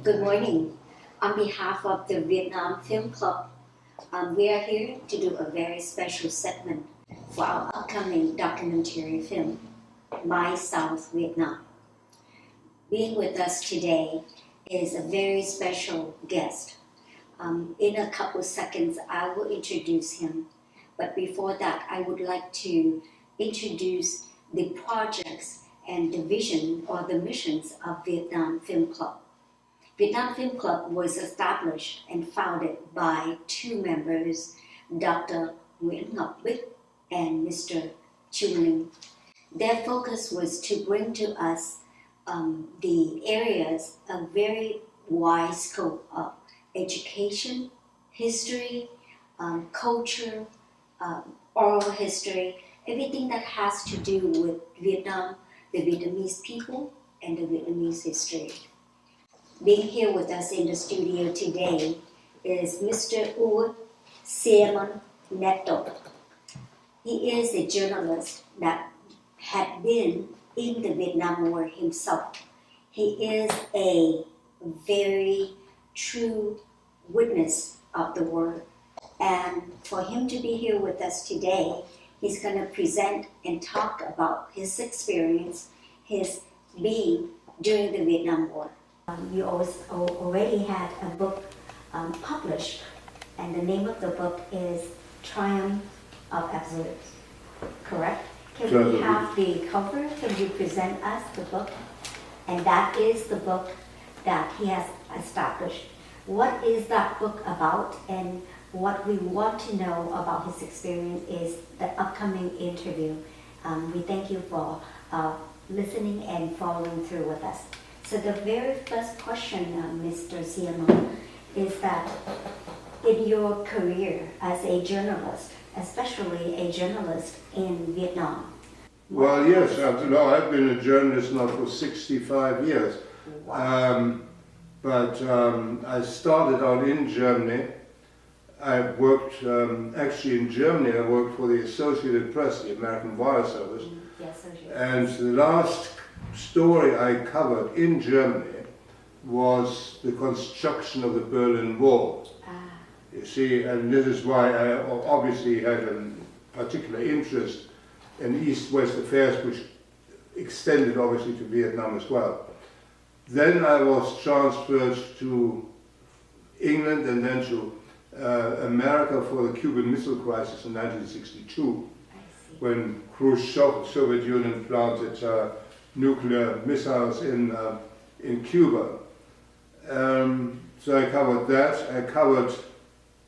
Good morning. On behalf of the Vietnam Film Club, we are here to do a very special segment for our upcoming documentary film, My South Vietnam. Being with us today is a very special guest. In a couple seconds, I will introduce him. But before that, I would like to introduce the projects and the vision or the missions of Vietnam Film Club. Vietnam Film Club was established and founded by two members, Dr. Nguyễn Ngọc Bích and Mr. CHIωρίon. Their focus was to bring to us the areas of very wide scope of education, history, culture, oral history, everything that has to do with Vietnam, the Vietnamese people, and the Vietnamese history. Being here with us in the studio today is Mr. Uwe Siemon-Netto. He is a journalist that had been in the Vietnam War himself. He is a very true witness of the war. And for him to be here with us today, he's going to present and talk about his experience, his being during the Vietnam War. You already had a book published, and the name of the book is Triumph of Absolutes, correct? Can we have the cover? Can you present us the book? And that is the book that he has established. What is that book about? And what we want to know about his experience is the upcoming interview. We thank you for listening and following through with us. So the very first question, Mr. Siemon, is that in your career as a journalist, especially a journalist in Vietnam. Well, yes, I've been a journalist now for 65 years. Wow. But I started out in Germany. I worked, actually in Germany, I worked for the Associated Press, the American Wire Service. Yes, and the last story I covered in Germany was the construction of the Berlin Wall. You see, and this is why I obviously had a particular interest in East-West affairs, which extended obviously to Vietnam as well. Then I was transferred to England and then to America for the Cuban Missile Crisis in 1962, when Khrushchev, the Soviet Union, planted nuclear missiles in Cuba. So I covered that. I covered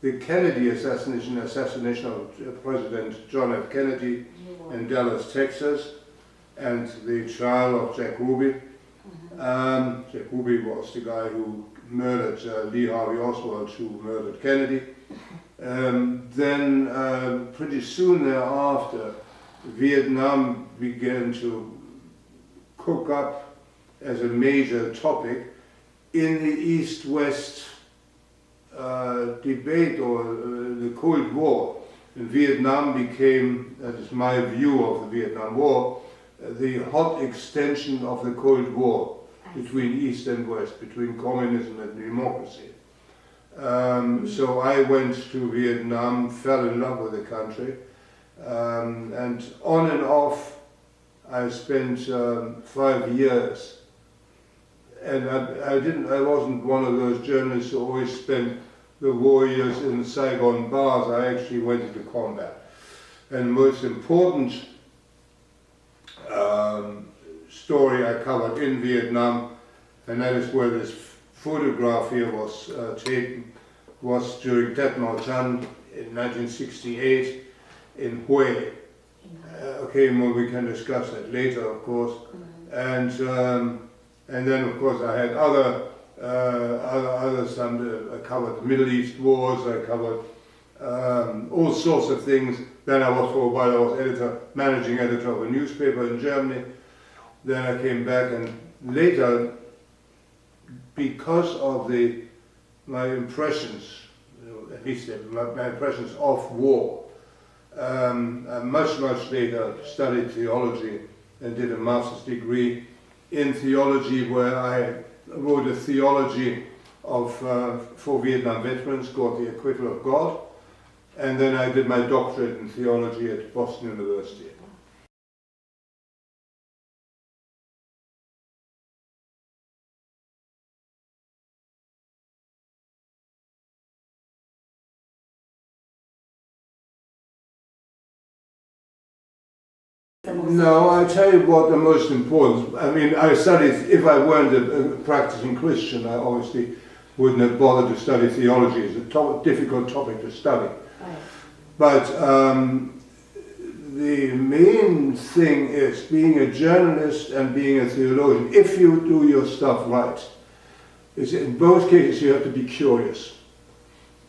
the Kennedy assassination of President John F. Kennedy in Dallas, Texas, and the trial of Jack Ruby. Jack Ruby was the guy who murdered Lee Harvey Oswald, who murdered Kennedy. Then pretty soon thereafter, Vietnam began to cook up as a major topic in the East-West debate or the Cold War. And Vietnam became, that is my view of the Vietnam War, the hot extension of the Cold War between East and West, between communism and democracy. So I went to Vietnam, fell in love with the country, and on and off I spent 5 years. And I wasn't one of those journalists who always spent the war years in Saigon bars. I actually went into combat. And most important story I covered in Vietnam, and that is where this photograph here was taken, was during Tet Mau Chan in 1968 in Hue. Okay, well, we can discuss that later, of course. And then, of course, I had others. I covered the Middle East wars. I covered all sorts of things. Then I was, for a while, I was managing editor of a newspaper in Germany. Then I came back, and later, because of my impressions, at least my impressions of war, I much later studied theology and did a master's degree in theology, where I wrote a theology of for Vietnam veterans called The Acquittal of God, and then I did my doctorate in theology at Boston University. No, I tell you what the most important. I mean, I studied. If I weren't a practicing Christian, I obviously wouldn't have bothered to study theology. It's a difficult topic to study. Right. But the main thing is being a journalist and being a theologian. If you do your stuff right, is in both cases you have to be curious.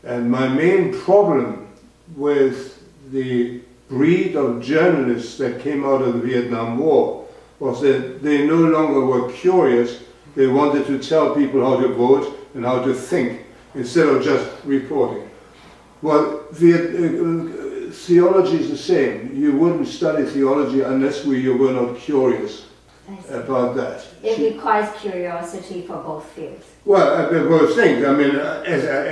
And my main problem with the breed of journalists that came out of the Vietnam War was that they no longer were curious, they wanted to tell people how to vote and how to think instead of just reporting. Well, theology is the same. You wouldn't study theology unless you were not curious about that. It requires curiosity for both fields. Well, both things. I mean,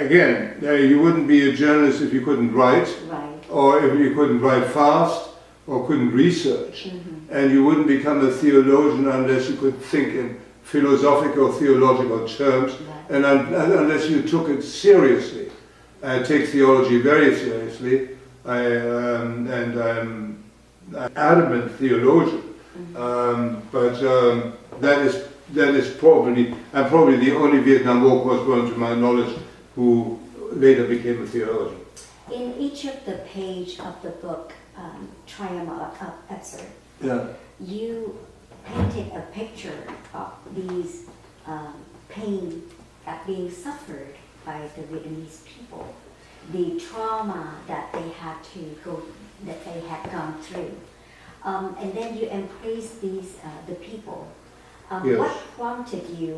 again, you wouldn't be a journalist if you couldn't write. Right. Or if you couldn't write fast, or couldn't research. Mm-hmm. And you wouldn't become a theologian unless you could think in philosophical, theological terms, Right. and unless you took it seriously. I take theology very seriously, and I'm an adamant theologian. Mm-hmm. That is probably, I'm probably the only Vietnam War correspondent to my knowledge who later became a theologian. In each of the page of the book, CHIòng n, Yeah. you painted a picture of these pain that being suffered by the Vietnamese people, the trauma that they had gone through, and then you embrace the people. Yes. What prompted you?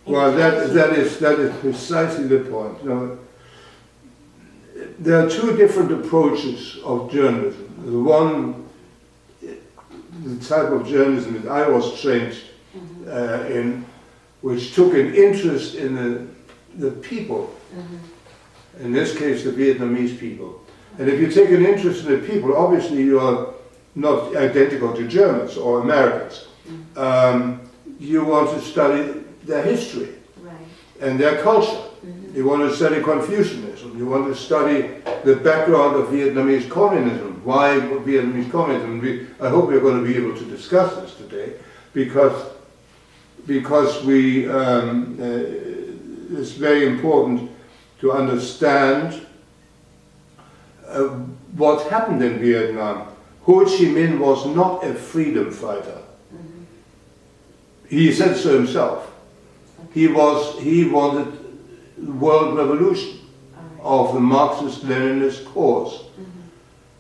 Well, that is precisely the point. You there are two different approaches of journalism. The one, the type of journalism that I was trained in, which took an interest in the people, in this case the Vietnamese people. And if you take an interest in the people, obviously you are not identical to Germans or Americans. You want to study their history, right, and their culture. You want to study Confucianism. You want to study the background of Vietnamese communism. Why Vietnamese communism? I hope we're going to be able to discuss this today, because it's very important to understand what happened in Vietnam. Ho Chi Minh was not a freedom fighter. He said so himself. He wanted world revolution of the Marxist-Leninist cause.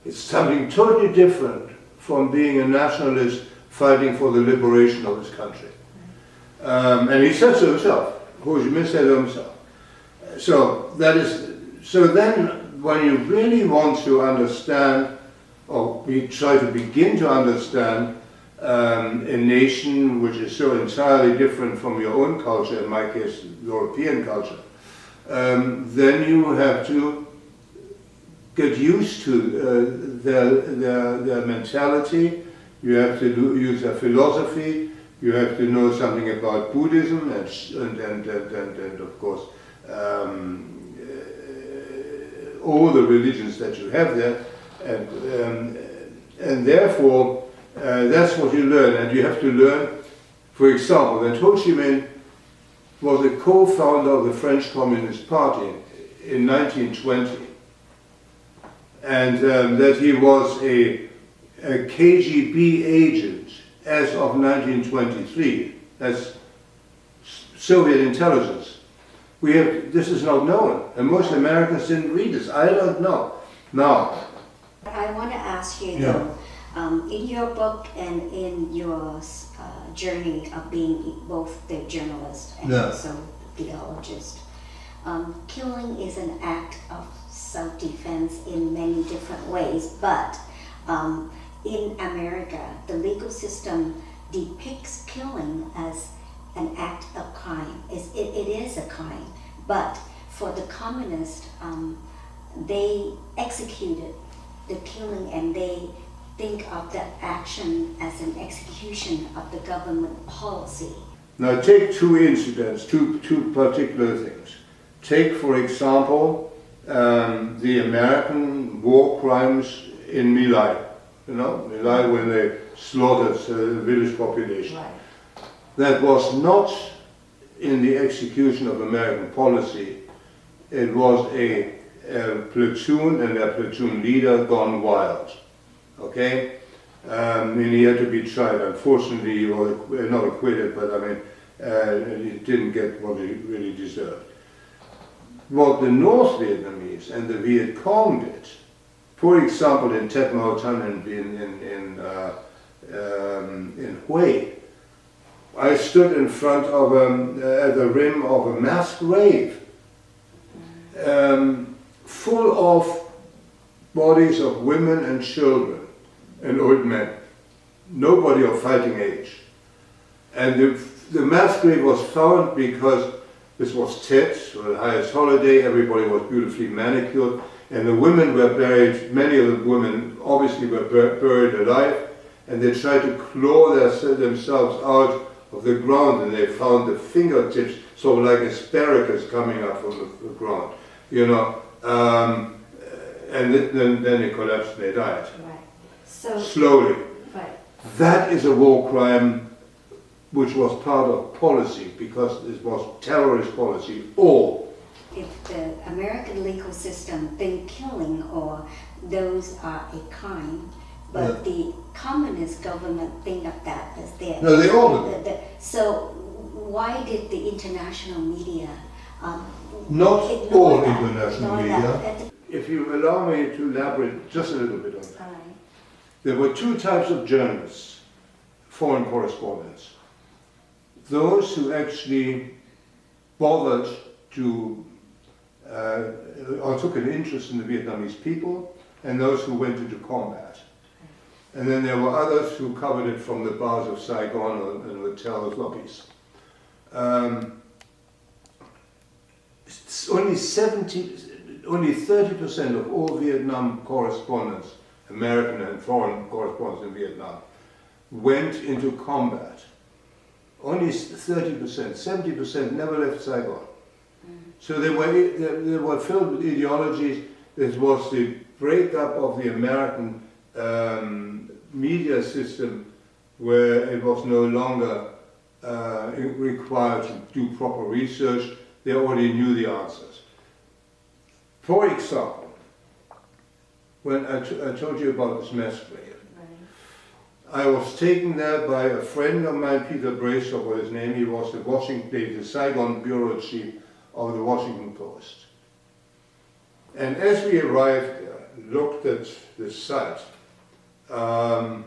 It's something totally different from being a nationalist fighting for the liberation of his country. And he said so himself. Ho Chi Minh said so himself. So then when you really want to understand, or we try to begin to understand a nation which is so entirely different from your own culture, in my case, European culture, then you have to get used to their mentality. You have to use their philosophy. You have to know something about Buddhism and of course all the religions that you have there, and therefore that's what you learn. And you have to learn, for example, that Ho Chi Minh was a co-founder of the French Communist Party in 1920, and that he was a KGB agent as of 1923. That's Soviet intelligence. This is not known, and most Americans didn't read this. I don't know. Now, I want to ask you, Yeah. though, in your book and in your journey of being both the journalist and Yeah. also the theologist, killing is an act of self-defense in many different ways, but in America, the legal system depicts killing as an act of crime. It is a crime, but for the communists, they executed the killing and they think of that action as an execution of the government policy. Now take two incidents, two particular things. Take, for example, the American war crimes in My Lai. You know, My Lai, when they slaughtered the village population. Right. That was not in the execution of American policy. It was a platoon and their platoon leader gone wild. Okay? And he had to be tried. Unfortunately, he was not acquitted, but I mean, he didn't get what he really deserved. What the North Vietnamese and the Viet Cong did, for example, in Tet Mau Tan and in Hue, I stood in front of at the rim of a mass grave, full of bodies of women and children and old men, nobody of fighting age. And the mass grave was found because this was Tet, the highest holiday, everybody was beautifully manicured, and the women were buried, many of the women obviously were buried alive, and they tried to claw themselves out of the ground, and they found the fingertips sort of like asparagus coming up from the ground, you know, and then they collapsed and they died. Right. So slowly. Right. That is a war crime which was part of policy, because it was terrorist policy, or if the American legal system think killing or those are a crime, but the communist government think of that as their... No, they all do. So why did the international media not all that, international media. If you allow me to elaborate just a little bit on that. Right. There were two types of journalists, foreign correspondents. Those who actually bothered to or took an interest in the Vietnamese people, and those who went into combat. And then there were others who covered it from the bars of Saigon and hotel lobbies. Only 30% of all Vietnam correspondents, American and foreign correspondents in Vietnam, went into combat. Only 30%, 70% never left Saigon. So they were filled with ideologies. This was the breakup of the American media system, where it was no longer required to do proper research. They already knew the answers. For example, when I told you about this mass grave, I was taken there by a friend of mine, Peter Brayshaw was his name. He was the Saigon bureau chief of the Washington Post. And as we arrived there, looked at the site, there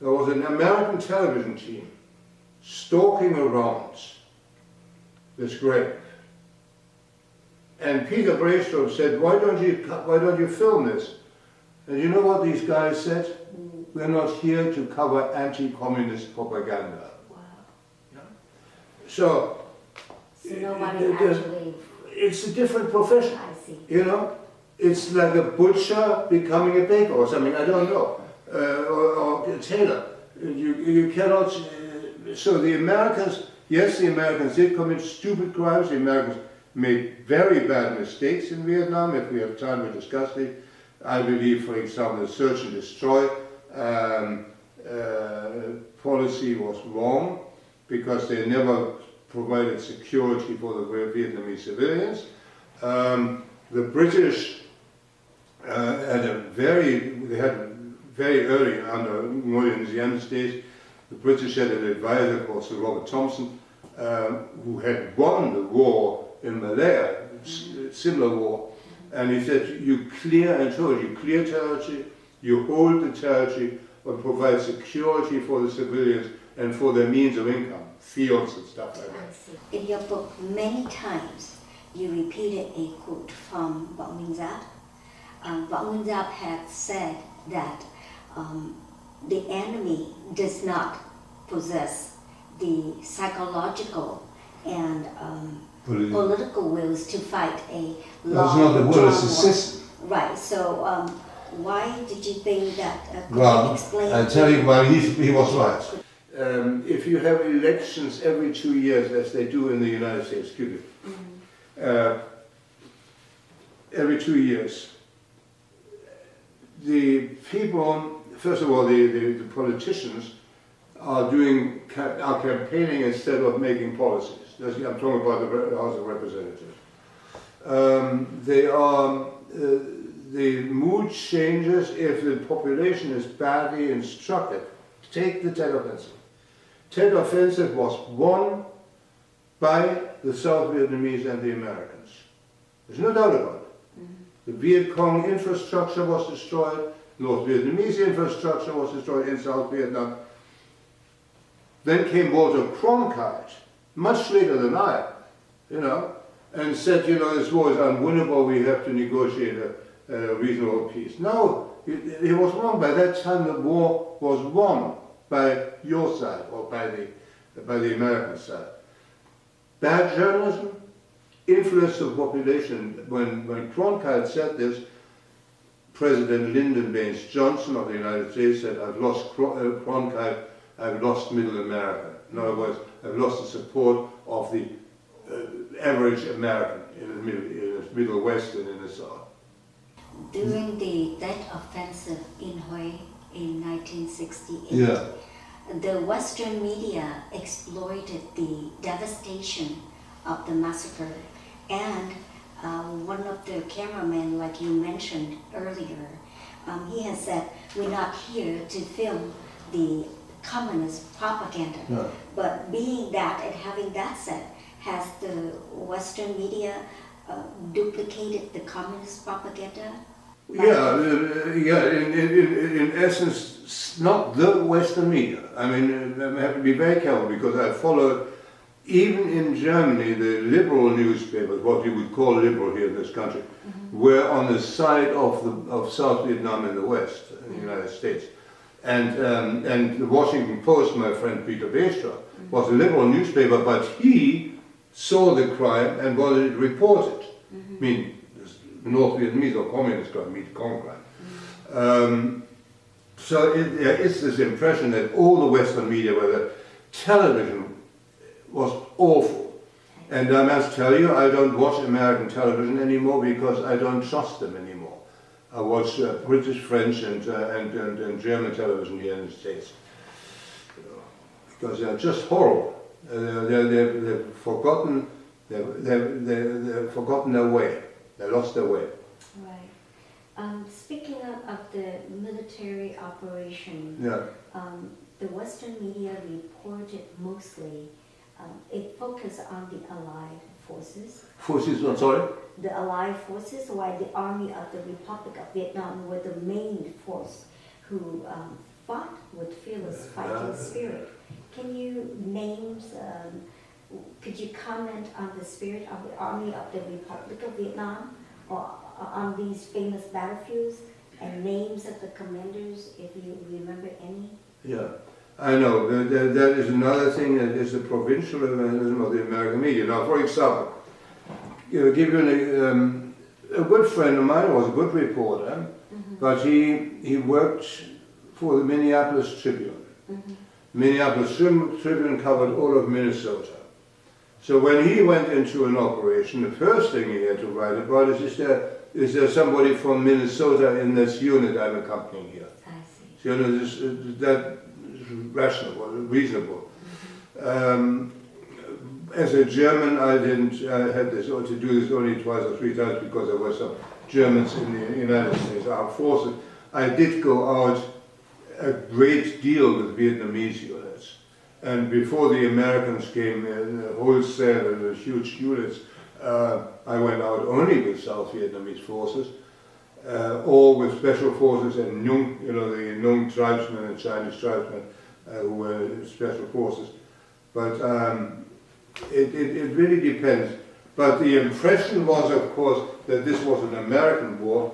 was an American television team stalking around this grave. And Peter Brayshaw said, why don't you film this? And you know what these guys said? We're not here to cover anti-communist propaganda. Wow. Yeah? So nobody actually... It's a different profession. I see. You know? It's like a butcher becoming a baker or something, I don't know. Or a tailor. You cannot... so the Americans, yes, the Americans did commit stupid crimes. The Americans made very bad mistakes in Vietnam. If we have time, we'll discuss it. I believe, for example, the search and destroy policy was wrong, because they never provided security for the Vietnamese civilians. The British had very early, under Nguyen Xuan's days, the British had an advisor called Sir Robert Thompson, who had won the war in Malaya, similar war, and he said, you clear territory, you hold the territory, but provide security for the civilians and for their means of income, fields and stuff like that. In your book, many times you repeated a quote from Phỏng Giáp. Phỏng Giáp had said that the enemy does not possess the psychological and political wills to fight a long, That's not the will, it's the system. Right. So why did you think that? Could Well, you explain? I tell you why he was right. If you have elections every 2 years, as they do in the United States, every 2 years, the people, first of all, the politicians are campaigning instead of making policies. I'm talking about the House of Representatives. The mood changes if the population is badly instructed. Take the Tet Offensive. Tet Offensive was won by the South Vietnamese and the Americans. There's no doubt about it. The Viet Cong infrastructure was destroyed, North Vietnamese infrastructure was destroyed in South Vietnam. Then came Walter Cronkite, much later than I, and said, this war is unwinnable, we have to negotiate a reasonable peace. No, he was wrong. By that time the war was won by your side, or by the American side. Bad journalism, influence of population. When Cronkite said this, President Lyndon Baines Johnson of the United States said, I've lost Cronkite, I've lost Middle America. In other words, I've lost the support of the average American in the Middle West and in the South. During the Tet Offensive in Hue in 1968, the Western media exploited the devastation of the massacre, and one of the cameramen, like you mentioned earlier, he has said, we're not here to film the communist propaganda. No. But being that and having that said, has the Western media duplicated the communist propaganda? In essence, not the Western media. I mean, I have to be very careful because I followed, even in Germany, the liberal newspapers, what you would call liberal here in this country, were on the side of South Vietnam in the West, in the United States. And the Washington Post, my friend Peter Beestra, was a liberal newspaper, but he saw the crime and wanted it reported. I mean, North Vietnamese or communist crime, Viet Cong crime. So there is this impression that all the Western media, whether television, was awful. And I must tell you, I don't watch American television anymore because I don't trust them anymore. I watch British, French, and German television here in the States because they're just horrible. They've forgotten. They've forgotten their way. They lost their way. Right. Speaking of the military operation, the Western media reported mostly. It focused on the Allied forces. Forces, I'm sorry? The Allied forces, while the Army of the Republic of Vietnam were the main force who fought with fearless fighting spirit. Can you name, could you comment on the spirit of the Army of the Republic of Vietnam, or on these famous battlefields, and names of the commanders, if you remember any? Yeah. I know, that is another thing, that is the provincialism of the American media. Now, for example, give you a good friend of mine was a good reporter, but he worked for the Minneapolis Tribune. Minneapolis Tribune covered all of Minnesota. So when he went into an operation, the first thing he had to write about is there somebody from Minnesota in this unit I'm accompanying here? I see. So, that rational or reasonable. As a German, I had to do this only twice or three times because there were some Germans in the United States Armed Forces. I did go out a great deal with Vietnamese units, and before the Americans came in wholesale and huge units, I went out only with South Vietnamese forces. Or with special forces and Nung, the Nung tribesmen and Chinese tribesmen who were special forces. But it really depends. But the impression was, of course, that this was an American war.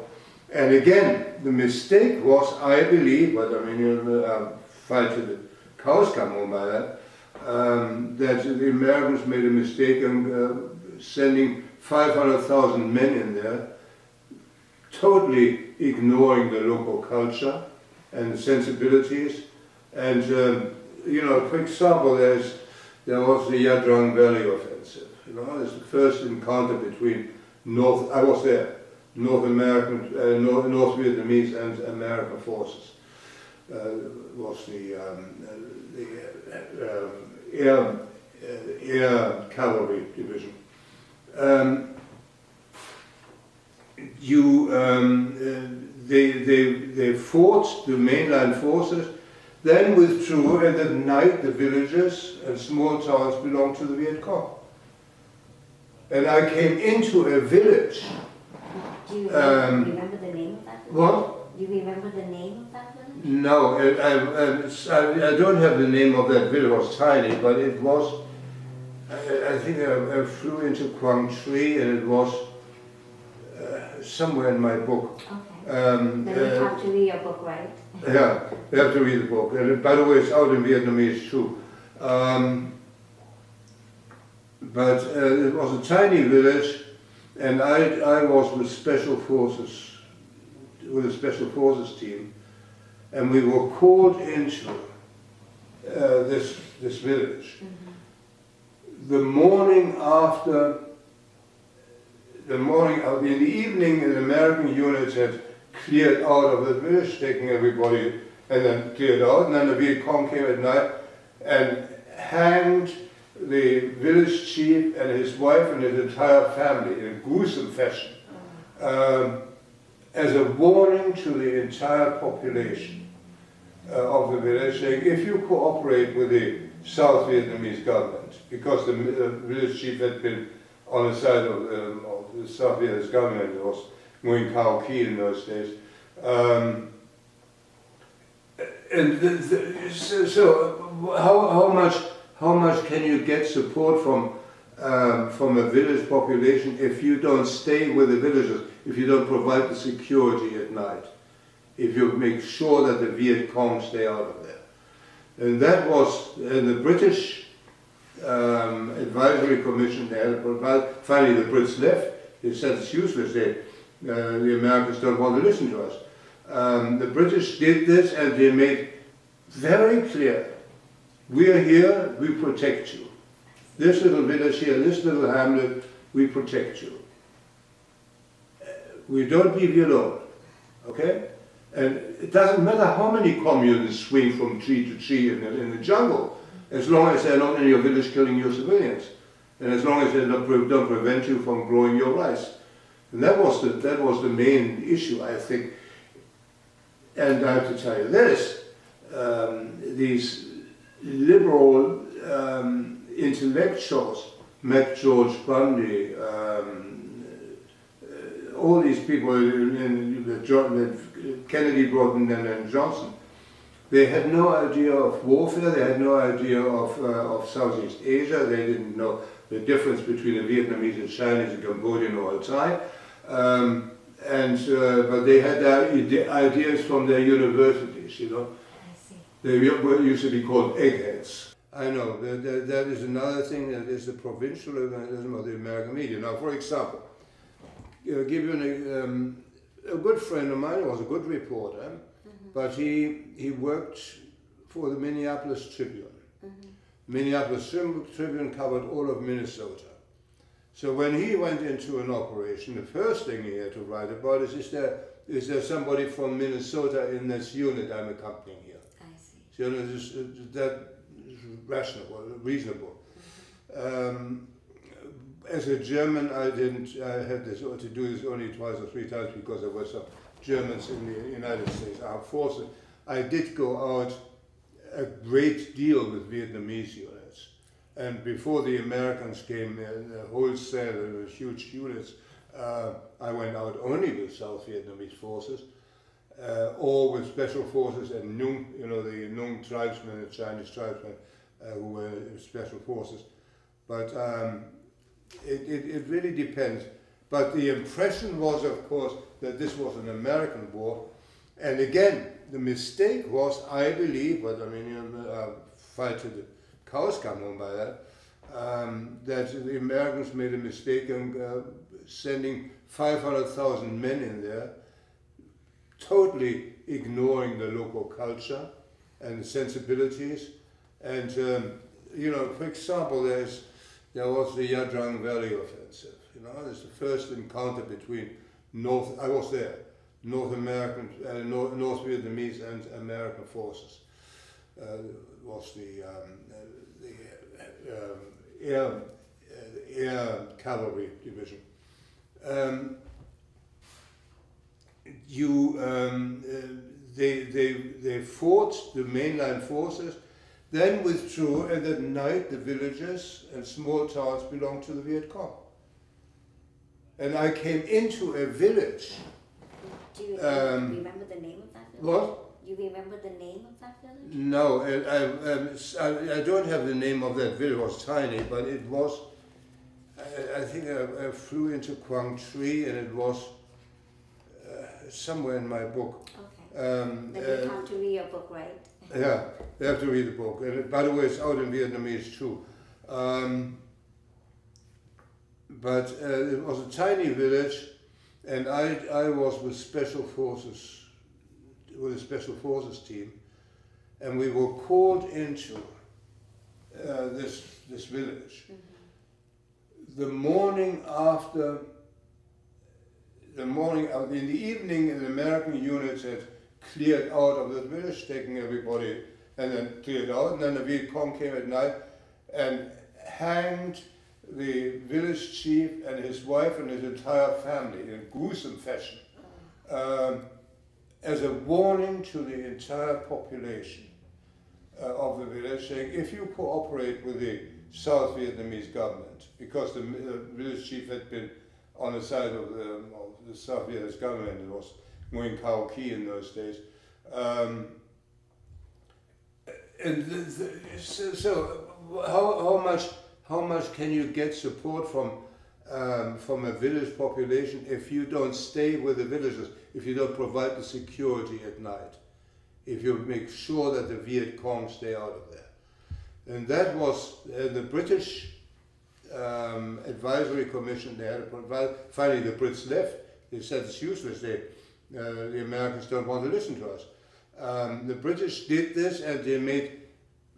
And again, the mistake was, I believe, but I mean, fight to the cows come home by that, that the Americans made a mistake in sending 500,000 men in there, totally ignoring the local culture and sensibilities. And for example, there was the Yadrang Valley offensive. It's the first encounter between North American, North Vietnamese and American forces. Was the air cavalry division. They fought the mainland forces, then withdrew, and at night the villages and small towns belonged to the Viet Cong. And I came into a village. Do you remember the name of that village? What? Do you remember the name of that village? No, I don't have the name of that village. It was tiny, but it was, I think I flew into Quang Tri, and it was somewhere in my book. Okay. Then you have to read your book, right? Yeah, you have to read the book. And by the way, it's out in Vietnamese too. But it was a tiny village, and I was with special forces, with a special forces team, and we were called into this village. Mm-hmm. In the evening, an American unit had cleared out of the village, taking everybody, and then cleared out, and then the Viet Cong came at night and hanged the village chief and his wife and his entire family in a gruesome fashion, as a warning to the entire population of the village, saying, if you cooperate with the South Vietnamese government, because the village chief had been on the side of the South Vietnamese government, it was Nguyen Cao Ki in those days. So how much can you get support from a village population if you don't stay with the villagers, if you don't provide the security at night, if you make sure that the Viet Cong stay out of there? And that was the British advisory commission there. Finally the Brits left. They said it's useless. The Americans don't want to listen to us. The British did this, and they made very clear, we are here, we protect you. This little village here, this little hamlet, we protect you. We don't leave you alone, okay? And it doesn't matter how many communists swing from tree to tree in the jungle, as long as they're not in your village killing your civilians, and as long as they don't prevent you from growing your rice. And that was the main issue, I think. And I have to tell you this, these liberal intellectuals, Mac George Bundy, all these people, Kennedy brought in and Johnson, they had no idea of warfare, they had no idea of Southeast Asia, they didn't know the difference between the Vietnamese and Chinese and Cambodian or Thai. But they had their ideas from their universities, I see. They used to be called eggheads. I know, that is another thing, that is the provincialism of the American media. Now, for example, give you a good friend of mine was a good reporter, but he worked for the Minneapolis Tribune. Minneapolis Tribune covered all of Minnesota. So when he went into an operation, the first thing he had to write about is there somebody from Minnesota in this unit I'm accompanying here? I see. So that is reasonable. As a German, I had to do this only twice or three times because there were some Germans in the United States Armed Forces. I did go out a great deal with Vietnamese units. And before the Americans came in, wholesale, huge units, I went out only with South Vietnamese forces, or with special forces and Nung, the Nung tribesmen, the Chinese tribesmen, who were special forces. But it really depends. But the impression was, of course, that this was an American war. And again, the mistake was, I believe, but I mean, fight to the cows come home by that, that the Americans made a mistake in sending 500,000 men in there, totally ignoring the local culture and sensibilities. And, for example, there was the Yadrang Valley Offensive. It's the first encounter between North Vietnamese and American forces. Was the air cavalry division. They fought the mainline forces, then withdrew, and at night the villages and small towns belonged to the Viet Cong. And I came into a village. Do you remember the name of that village? What? Do you remember the name of that village? No, I don't have the name of that village. It was tiny, but it was, I think I flew into Quang Tri, and it was somewhere in my book. Okay. But you have to read your book, right? Yeah, you have to read the book. And by the way, it's out in Vietnamese too. But it was a tiny village, and I was with special forces, with a special forces team, and we were called into this village. Mm-hmm. In the evening, an American unit had cleared out of the village, taking everybody, and then cleared out, and then the Viet Cong came at night and hanged the village chief and his wife and his entire family in gruesome fashion, as a warning to the entire population of the village, saying, if you cooperate with the South Vietnamese government, because the village chief had been on the side of the South Vietnamese government, it was Nguyen Cao Ki in those days. How much can you get support from a village population if you don't stay with the villagers, if you don't provide the security at night, if you make sure that the Viet Cong stay out of there? And that was the British advisory commission. They had to provide. Finally, the Brits left. They said it's useless. The Americans don't want to listen to us. The British did this, and they made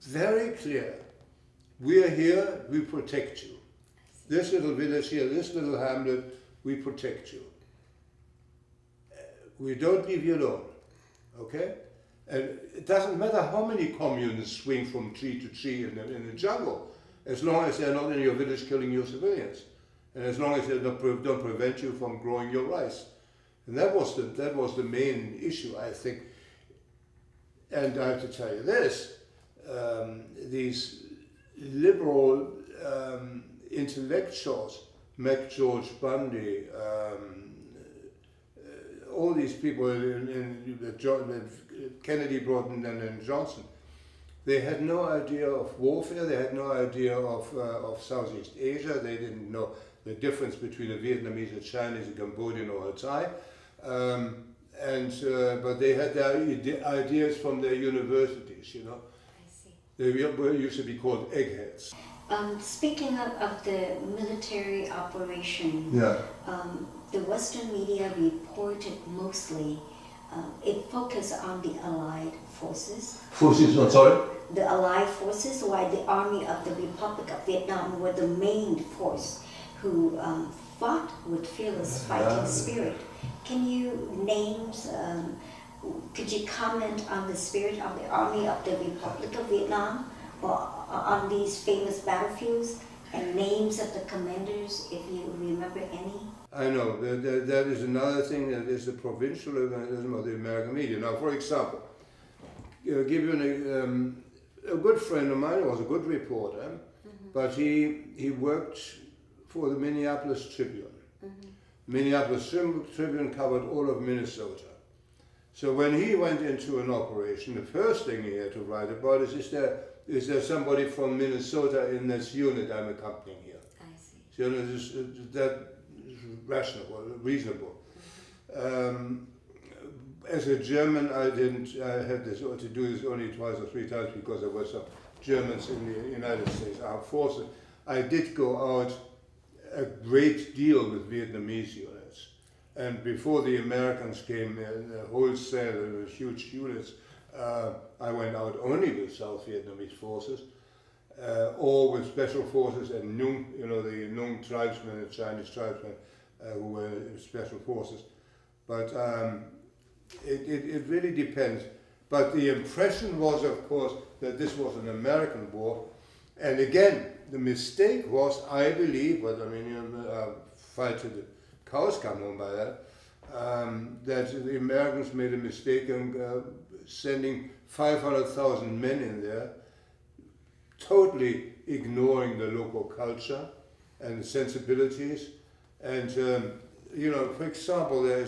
very clear, we are here, we protect you. This little village here, this little hamlet, we protect you. We don't leave you alone, okay? And it doesn't matter how many communists swing from tree to tree in the jungle, as long as they're not in your village killing your civilians, and as long as they don't prevent you from growing your rice. And that was the main issue, I think. And I have to tell you this, these liberal intellectuals, Mac George Bundy, all these people Kennedy, Broughton, and Johnson, they had no idea of warfare, they had no idea of Southeast Asia, they didn't know the difference between a Vietnamese, a Chinese, a Cambodian, or a Thai. But they had their ideas from their universities, I see. They used to be called eggheads. Speaking of the military operation, the Western media reported mostly, it focused on the Allied forces. Forces, no, sorry? The Allied forces, while the Army of the Republic of Vietnam were the main force who fought with fearless fighting spirit. Can you name, could you comment on the spirit of the Army of the Republic of Vietnam, or on these famous battlefields, and names of the commanders, if you remember any? I know, that is another thing, that is the provincialism of the American media. Now, for example, give you a good friend of mine was a good reporter, but he worked for the Minneapolis Tribune. Minneapolis Tribune covered all of Minnesota. So when he went into an operation, the first thing he had to write about is there somebody from Minnesota in this unit I'm accompanying here? I see. So that is reasonable. As a German, I had to do this only twice or three times because there were some Germans in the United States Armed Forces. I did go out a great deal with Vietnamese units. And before the Americans came in, wholesale, huge units, I went out only with South Vietnamese forces, or with special forces and Nung, the Nung tribesmen, the Chinese tribesmen, who were special forces. But it really depends. But the impression was, of course, that this was an American war. And again, the mistake was, I believe, but I mean, fight to the cows come home by that, that the Americans made a mistake in sending 500,000 men in there, totally ignoring the local culture and the sensibilities. And, for example, there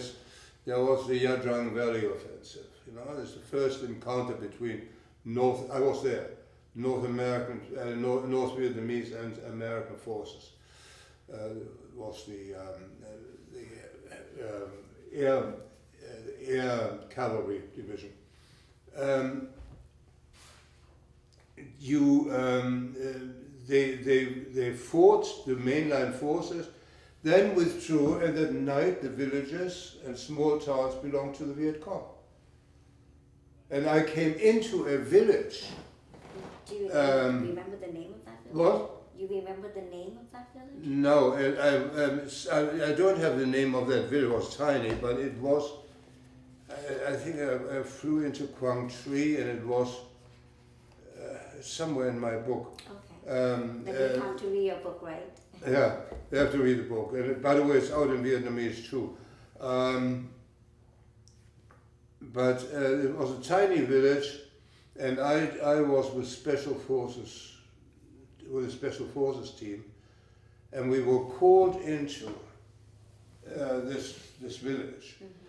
was the Yadrang Valley offensive. It's the first encounter between North American, North Vietnamese and American forces. Was the air cavalry division. They fought the mainline forces, then withdrew, and at night the villages and small towns belonged to the Viet Cong. And I came into a village. Do you remember the name of that village? What? You remember the name of that village? No, I don't have the name of that village. It was tiny, but it was, I think I flew into Quang Tri, and it was somewhere in my book. Okay. But you have to read your book, right? Yeah, you have to read the book. And by the way, it's out in Vietnamese too. But it was a tiny village, and I was with special forces, with a special forces team, and we were called into this village. Mm-hmm.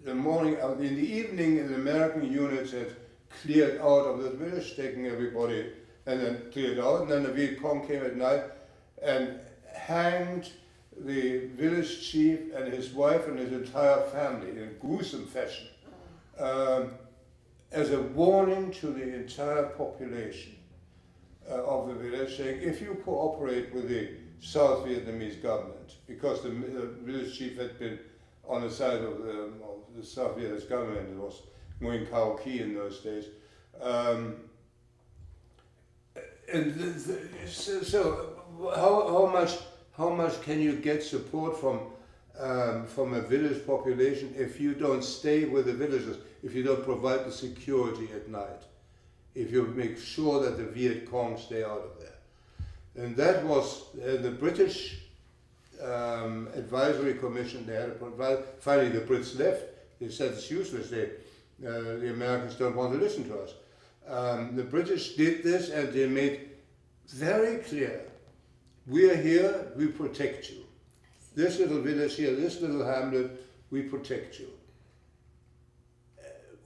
In the evening, an American unit had cleared out of the village, taking everybody, and then cleared out, and then the Viet Cong came at night and hanged the village chief and his wife and his entire family in a gruesome fashion, as a warning to the entire population of the village, saying, if you cooperate with the South Vietnamese government, because the village chief had been on the side of the South Vietnamese government, it was Nguyen Cao Ki in those days. So how much can you get support from a village population if you don't stay with the villagers, if you don't provide the security at night, if you make sure that the Viet Cong stay out of there? And that was the British advisory commission. They had to provide. Finally, the Brits left. They said it's useless. The Americans don't want to listen to us. The British did this, and they made very clear, we are here, we protect you. This little village here, this little hamlet, we protect you.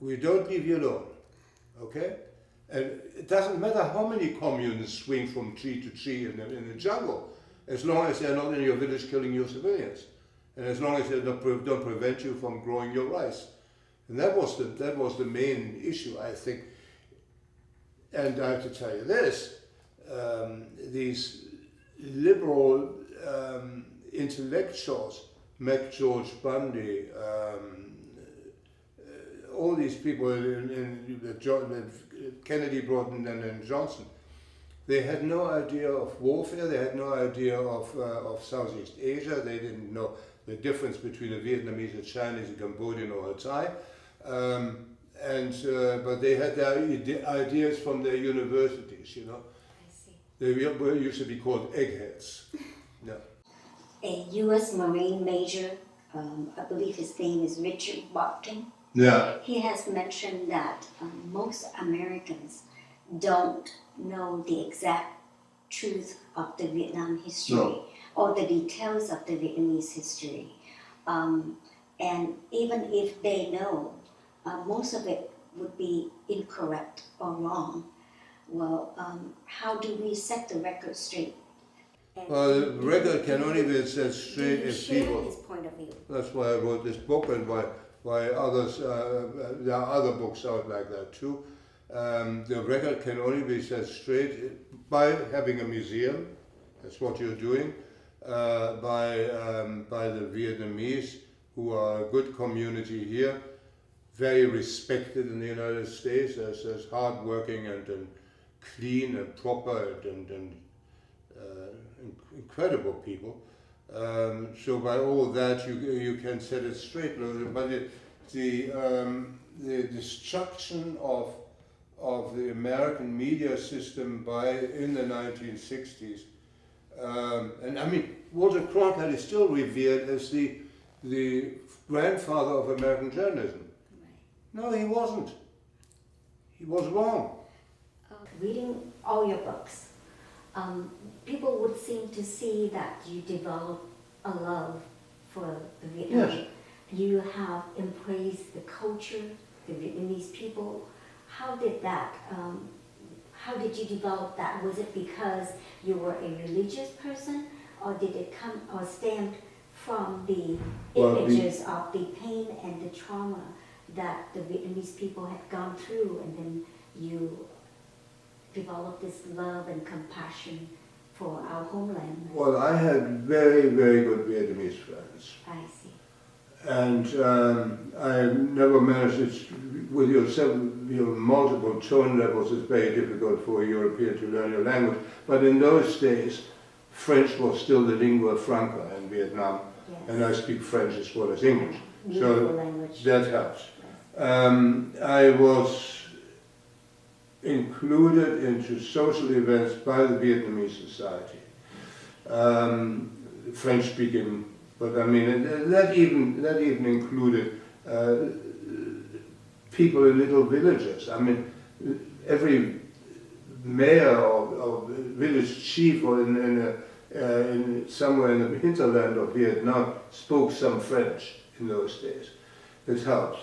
We don't leave you alone, okay? And it doesn't matter how many communists swing from tree to tree in the jungle, as long as they're not in your village killing your civilians, and as long as they don't prevent you from growing your rice. And that was the main issue, I think. And I have to tell you this, these liberal intellectuals, Mac George Bundy, all these people Kennedy brought in and Johnson, they had no idea of warfare, they had no idea of Southeast Asia, they didn't know the difference between a Vietnamese, a Chinese, a Cambodian, or a Thai. But they had their ideas from their universities, I see. They used to be called eggheads. Yeah. A U.S. Marine major, I believe his name is Richard Botkin. Yeah. He has mentioned that most Americans don't know the exact truth of the Vietnam history or the details of the Vietnamese history. And even if they know, most of it would be incorrect or wrong. Well, how do we set the record straight? Well, the record can only be set straight if people. His point of view. That's why I wrote this book, and why by others. There are other books out like that too. The record can only be set straight by having a museum. That's what you're doing. By the Vietnamese, who are a good community here, very respected in the United States as hardworking and clean and proper and incredible people. So by all that you can set it straight. But the destruction of the American media system in the 1960s, and I mean Walter Cronkite is still revered as the grandfather of American journalism. No, he wasn't. He was wrong. Reading all your books, people would seem to see that you develop a love for the Vietnam. Yes. You have embraced the culture, the Vietnamese people. How did that? How did you develop that? Was it because you were a religious person, or did it come or stem from the images of the pain and the trauma that the Vietnamese people had gone through, and then you developed this love and compassion for our homeland? Well, I had very, very good Vietnamese friends. I see. And I never managed it. With your multiple tone levels, it's very difficult for a European to learn your language. But in those days, French was still the lingua franca in Vietnam, Yes. and I speak French as well as English. Beautiful So language. that helps. Yes. I was included into social events by the Vietnamese society, French-speaking. But I mean, that even included people in little villages. I mean, every mayor or village chief or in somewhere in the hinterland of Vietnam spoke some French in those days. It helps.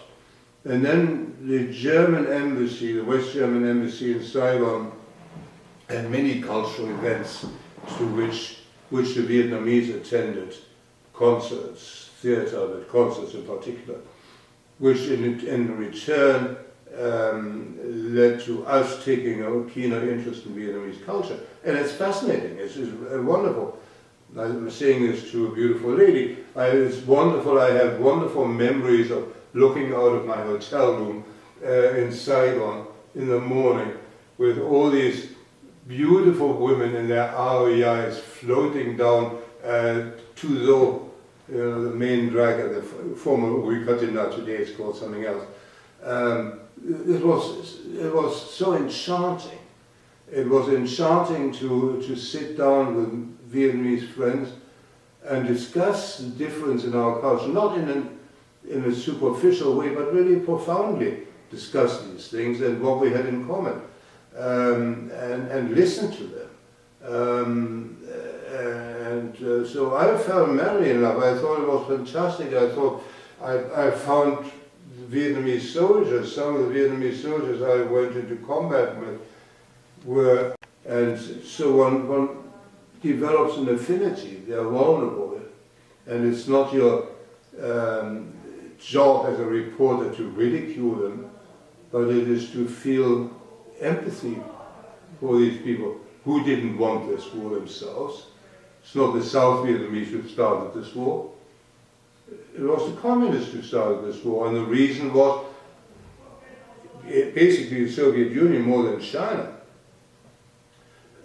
And then the German embassy, the West German embassy in Saigon, had many cultural events to which the Vietnamese attended. Concerts, theatre, but concerts in particular, which in return led to us taking a keener interest in Vietnamese culture. And it's fascinating, it's wonderful. I'm saying this to a beautiful lady. It's wonderful, I have wonderful memories of looking out of my hotel room in Saigon in the morning with all these beautiful women in their REIs floating down to the main drag at the former Uwe today it's called something else. It was so enchanting. It was enchanting to sit down with Vietnamese friends and discuss the difference in our culture, not in a superficial way, but really profoundly discuss these things and what we had in common, and listen to them. So I fell madly in love. I thought it was fantastic. I thought I found Vietnamese soldiers, some of the Vietnamese soldiers I went into combat with were, and so one develops an affinity. They are vulnerable, and it's not your job as a reporter to ridicule them, but it is to feel empathy for these people who didn't want this war themselves. It's not the South Vietnamese who started this war. It was the communists who started this war, and the reason was basically the Soviet Union more than China.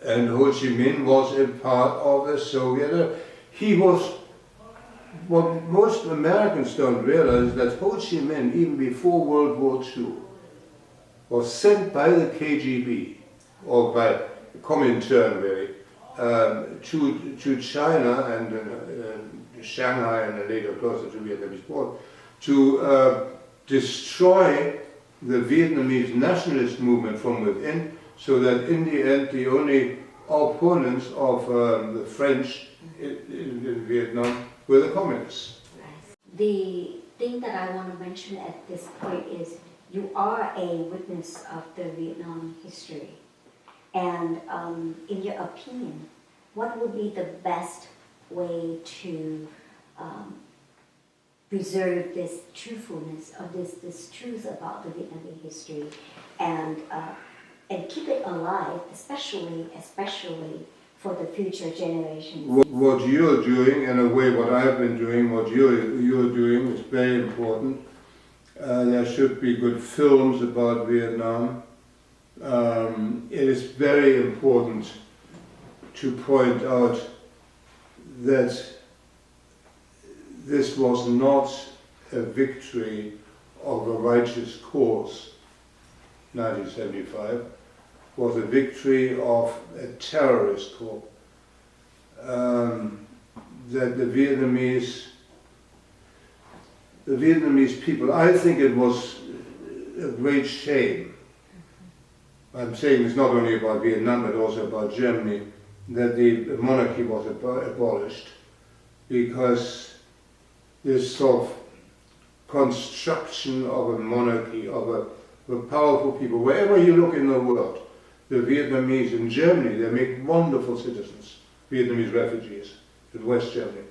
And Ho Chi Minh was a part of the Soviet. He was, what most Americans don't realize, that Ho Chi Minh, even before World War II, was sent by the KGB, or by Comintern really, to China and Shanghai and then later closer to Vietnamese border, to destroy the Vietnamese nationalist movement from within, so that in the end the only opponents of the French in Vietnam were the communists. The thing that I want to mention at this point is you are a witness of the Vietnam history. And in your opinion, what would be the best way to preserve this truthfulness or this truth about the Vietnamese history and keep it alive, especially for the future generations. What you're doing, in a way, what I've been doing, what you're doing is very important. There should be good films about Vietnam. It is very important to point out that this was not a victory of a righteous cause, 1975, was a victory of a terrorist cause. That the Vietnamese people, I think it was a great shame. I'm saying it's not only about Vietnam but also about Germany, that the monarchy was abolished, because this sort of construction of a monarchy, of a powerful people, wherever you look in the world, the Vietnamese in Germany, they make wonderful citizens, Vietnamese refugees in West Germany.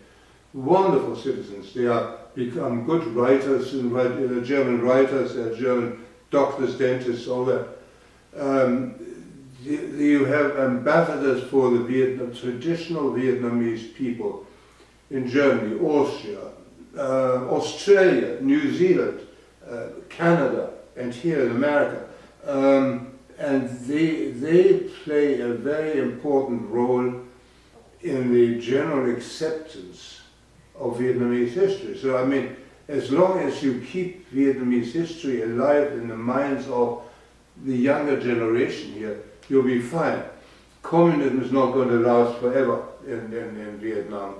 Wonderful citizens. They are become good writers, German writers, German doctors, dentists, all that. You have ambassadors for the traditional Vietnamese people in Germany, Austria, Australia, New Zealand, Canada, and here in America. And they play a very important role in the general acceptance of Vietnamese history. So I mean, as long as you keep Vietnamese history alive in the minds of the younger generation here, you'll be fine. Communism is not going to last forever in Vietnam.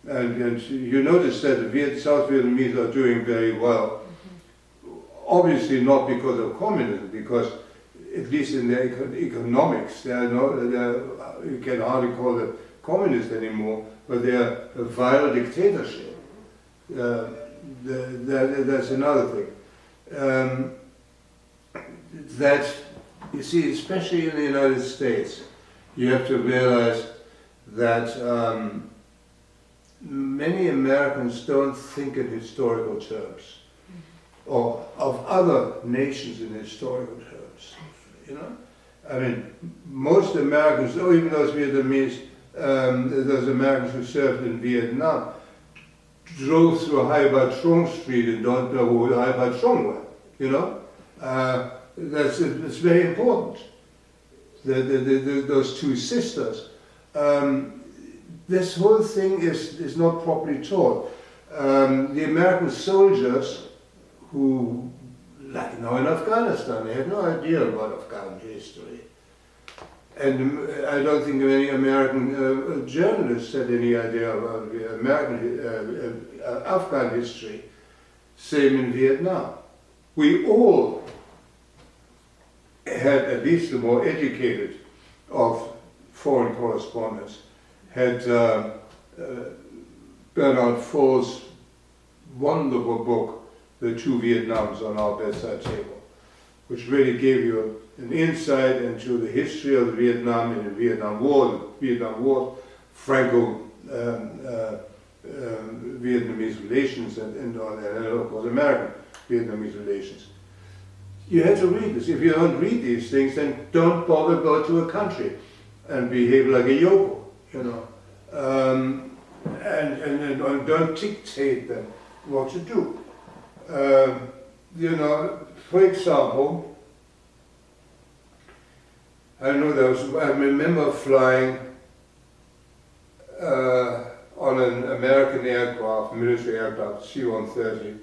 And you notice that the South Vietnamese are doing very well. Obviously not because of communism, because at least in their economics, you can hardly call them communist anymore, but they are a vile dictatorship. That's another thing. That, you see, especially in the United States, you have to realize that many Americans don't think in historical terms, or of other nations in historical terms, you know? I mean, most Americans, or even those Vietnamese, those Americans who served in Vietnam, drove through Hai Ba Trung Street and don't know who Hai Ba Trung were, you know? It's very important. Those two sisters. This whole thing is not properly taught. The American soldiers who, like now in Afghanistan, they had no idea about Afghan history. And I don't think any American journalists had any idea about the American Afghan history. Same in Vietnam. We all had, at least the more educated of foreign correspondents, had Bernard Faw's wonderful book, The Two Vietnams on Our Bedside Table, which really gave you an insight into the history of Vietnam and the Vietnam War, Franco-Vietnamese relations, and of course American Vietnamese relations. You had to read this. If you don't read these things, then don't bother go to a country and behave like a yokel, you know. And don't dictate them what to do. You know, for example, I remember flying on an American aircraft, military aircraft, C-130,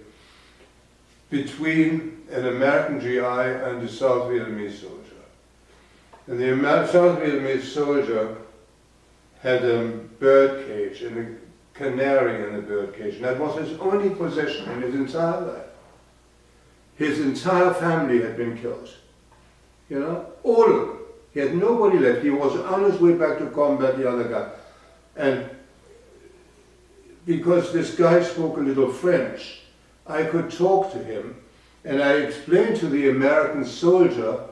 between an American GI and a South Vietnamese soldier. And the South Vietnamese soldier had a bird cage and a canary in the bird cage, and that was his only possession in his entire life. His entire family had been killed, you know, all of them. He had nobody left. He was on his way back to combat, the other guy. And because this guy spoke a little French, I could talk to him, and I explained to the American soldier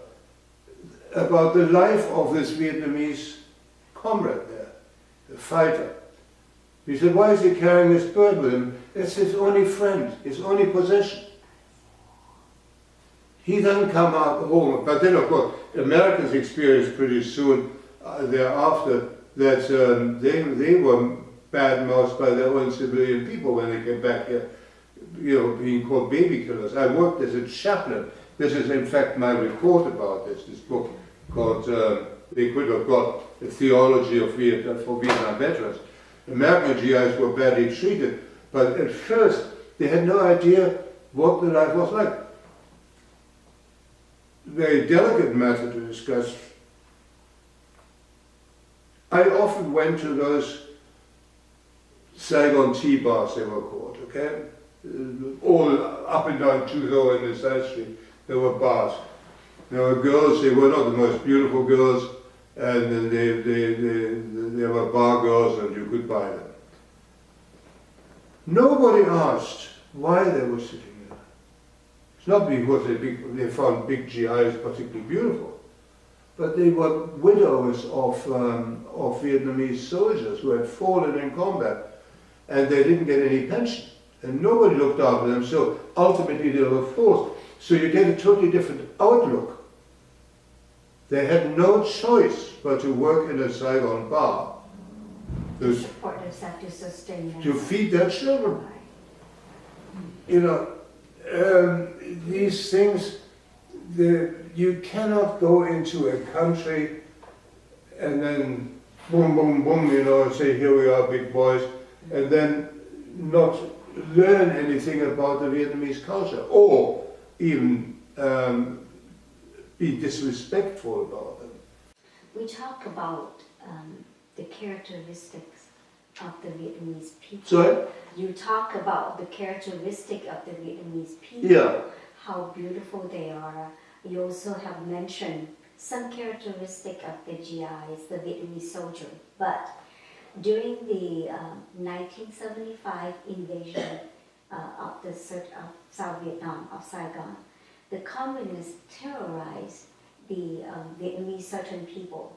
about the life of this Vietnamese comrade there, the fighter. He said, why is he carrying this bird with him? That's his only friend, his only possession. He doesn't come out home, but then of course, Americans experienced pretty soon thereafter that they were bad-mouthed by their own civilian people when they came back here, you know, being called baby killers. I worked as a chaplain. This is in fact my report about this book called They Could Have Got the Theology of Vietnam for Vietnam Veterans. American GIs were badly treated, but at first they had no idea what the life was like. Very delicate matter to discuss. I often went to those Saigon tea bars, they were called, okay? All up and down Tuzo and the side street, there were bars. There were girls, they were not the most beautiful girls, and then they were bar girls and you could buy them. Nobody asked why they were sitting there. It's not because they found big GIs particularly beautiful, but they were widows of Vietnamese soldiers who had fallen in combat, and they didn't get any pension, and nobody looked after them, so ultimately they were forced. So you get a totally different outlook. They had no choice but to work in a Saigon bar. To support themselves, to sustain themselves. To feed their children. You know, these things, you cannot go into a country and then boom, boom, boom, you know, and say, here we are, big boys, and then not learn anything about the Vietnamese culture, or even be disrespectful about them. We talk about the characteristics of the Vietnamese people. Sorry? You talk about the characteristic of the Vietnamese people, Yeah. how beautiful they are. You also have mentioned some characteristic of the GIs, the Vietnamese soldier. But during the 1975 invasion of South Vietnam, of Saigon, the communists terrorized the Vietnamese certain people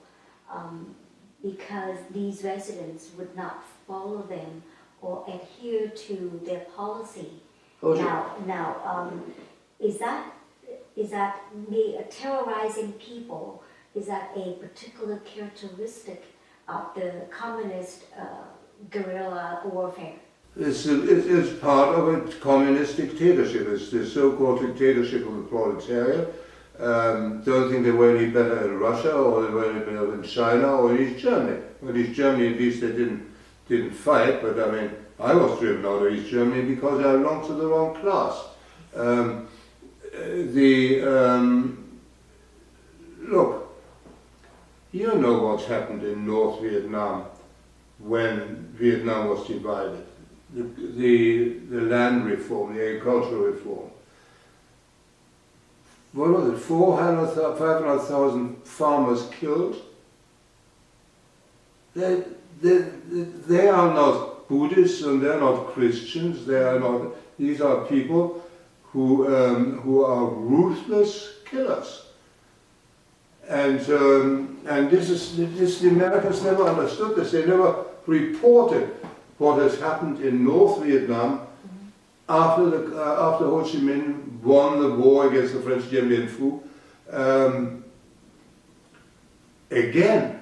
because these residents would not follow them or adhere to their policy. Okay. Now, is that me terrorizing people? Is that a particular characteristic of the communist guerrilla warfare? It's part of a communist dictatorship. It's the so-called dictatorship of the proletariat. Don't think they were any better in Russia, or they were any better in China, or in East Germany. Well, East Germany, at least they didn't fight, but I mean, I was driven out of East Germany because I belonged to the wrong class. Look, you know what's happened in North Vietnam when Vietnam was divided. The land reform, the agricultural reform. What was it, 500,000 farmers killed? They are not Buddhists and they're not Christians. They are not. These are people who are ruthless killers. And this the Americans never understood this. They never reported what has happened in North Vietnam after Ho Chi Minh won the war against the French Dien Bien Phu. Again,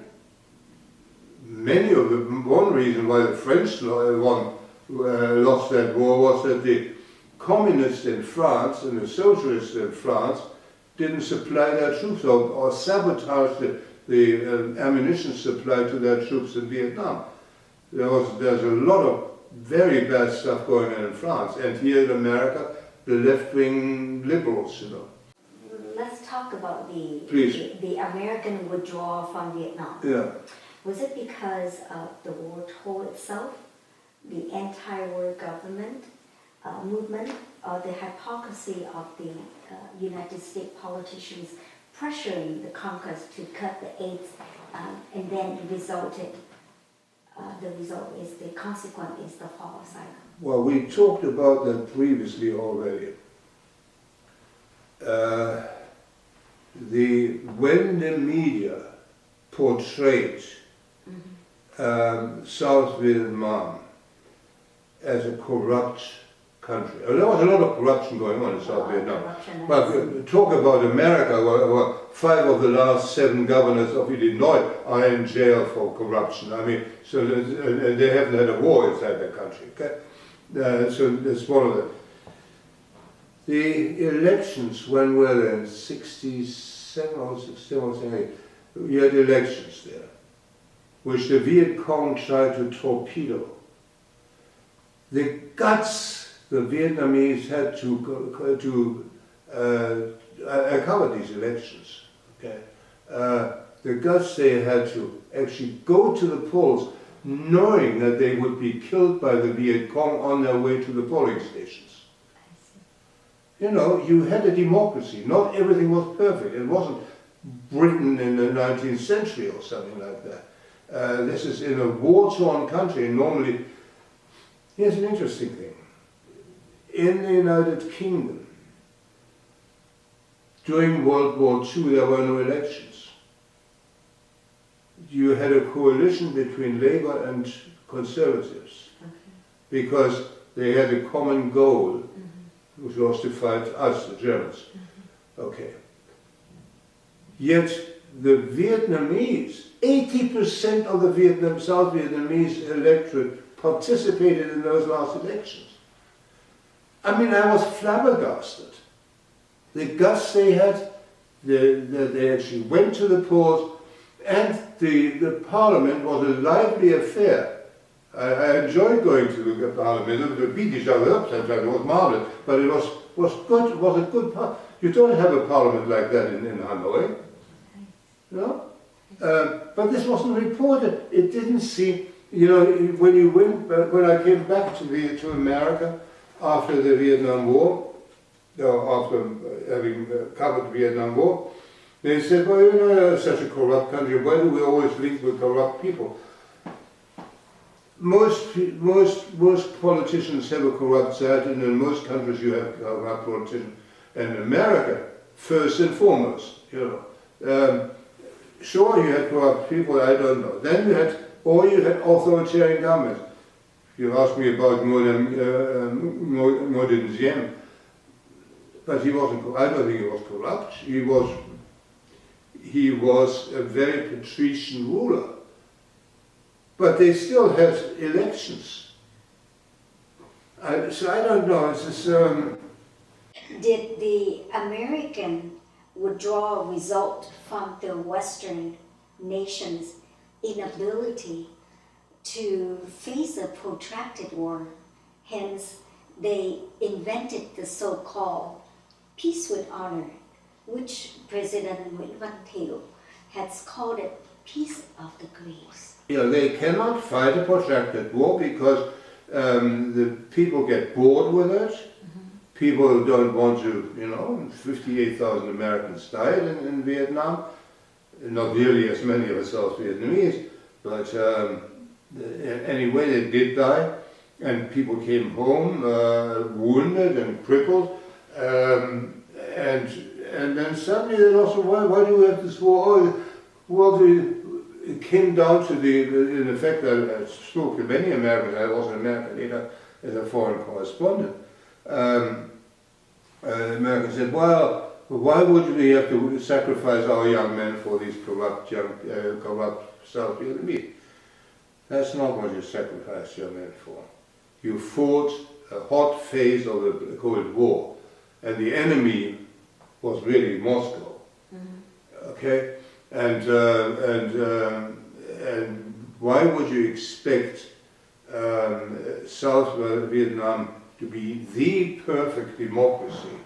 many of them, one reason why the French lost that war was that the communists in France and the socialists in France didn't supply their troops or sabotaged the ammunition supply to their troops in Vietnam. There's a lot of very bad stuff going on in France, and here in America, the left-wing liberals, you know. Let's talk about the American withdrawal from Vietnam. Yeah. Was it because of the war toll itself, the anti-war government movement, or the hypocrisy of the United States politicians pressuring the Congress to cut the aid, and then the result is the consequence is the fall of Saigon? Well, we talked about that previously already. When the media portrayed South Vietnam as a corrupt country. There was a lot of corruption going on in South Vietnam. But talk about America, where 5 of the last 7 governors of Illinois are in jail for corruption. I mean, so they haven't had a war inside their country. Okay? So that's one of them. The elections, when were they? In 67 or 67 or 68, we had elections there, which the Viet Cong tried to torpedo. The guts the Vietnamese had to cover these elections. Okay, the guts they had to actually go to the polls, knowing that they would be killed by the Viet Cong on their way to the polling stations. You know, you had a democracy. Not everything was perfect. It wasn't Britain in the 19th century or something like that. This is in a war-torn country, and normally, here's an interesting thing. In the United Kingdom, during World War II, there were no elections. You had a coalition between Labour and Conservatives, because they had a common goal, which was to fight us, the Germans. Okay. Yet the Vietnamese, 80% of the South Vietnamese electorate participated in those last elections. I mean, I was flabbergasted. The guts they had, they actually went to the polls, and the parliament was a lively affair. I enjoyed going to the parliament. They beat each other up sometimes, it was marvelous, but it was good, it was a good part. You don't have a parliament like that in Hanoi, no? But this wasn't reported. It didn't seem, you know, when I came back to America after the Vietnam War, after having covered the Vietnam War, they said, well, you know, such a corrupt country, why do we always link with corrupt people? Most politicians have a corrupt side, and in most countries you have corrupt politicians. And America, first and foremost, you know. Sure, you had corrupt people, I don't know. Then you had authoritarian governments. You asked me about Modern Diem, but he wasn't. I don't think he was corrupt. He was a very patrician ruler. But they still had elections. So I don't know. It's just, Did the American withdrawal result from the Western nations' inability to face a protracted war? Hence, they invented the so-called peace with honor, which President Nguyễn Văn Thiệu has called it peace of the Greeks. Yeah, they cannot fight a protracted war because the people get bored with it. People don't want to, you know, 58,000 Americans died in Vietnam. Not nearly as many of the South Vietnamese, but anyway, they did die. And people came home wounded and crippled. And then suddenly they lost, why do we have this war? It came down to in effect, I spoke to many Americans. I was an American later as a foreign correspondent. Americans said, well, why would we have to sacrifice our young men for these corrupt South Vietnamese? That's not what you sacrifice your men for. You fought a hot phase of the Cold War, and the enemy was really Moscow. Okay? And why would you expect South Vietnam to be the perfect democracy